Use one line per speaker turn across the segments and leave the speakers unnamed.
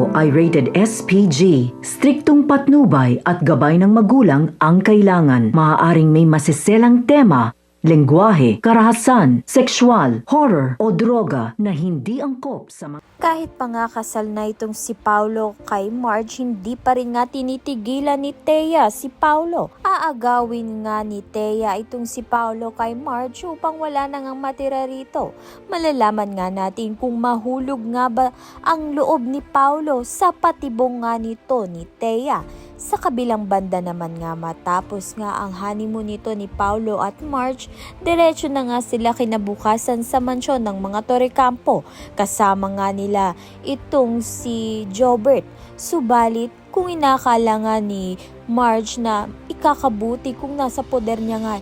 ito ay rated SPG. Striktong patnubay at gabay ng magulang ang kailangan. Maaaring may masiselang tema, lengguwahe, karahasan, sexual, horror o droga na hindi angkop sa mga...
Kahit pa nga kasal na itong si Paulo kay Marge, hindi pa rin nga tinitigilan ni Thea si Paulo. Aagawin nga ni Thea itong si Paulo kay Marge upang wala na ngang matira rito. Malalaman nga natin kung mahulog nga ba ang loob ni Paulo sa patibong nga nito ni Thea. Sa kabilang banda naman nga matapos nga ang honeymoon nito ni Paulo at Marge, diretso na nga sila kinabukasan sa mansyon ng mga Torrecampo. Kasama nga nila itong si Jobert. Subalit kung inakala nga ni Marge na ikakabuti kung nasa poder niya nga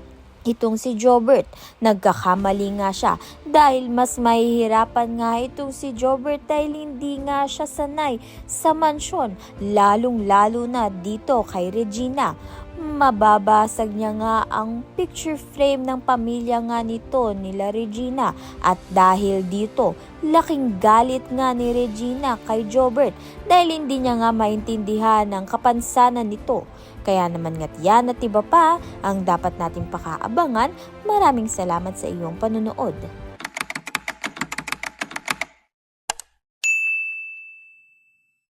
itong si Jobert, nagkakamali nga siya dahil mas mahihirapan nga itong si Jobert dahil hindi nga siya sanay sa mansyon, lalong-lalo na dito kay Regina. Mababasag niya nga ang picture frame ng pamilya nga nito nila Regina at dahil dito, laking galit nga ni Regina kay Jobert dahil hindi niya nga maintindihan ang kapansanan nito. Kaya naman nga't yan at iba pa ang dapat nating pakaabangan. Maraming salamat sa iyong panunood.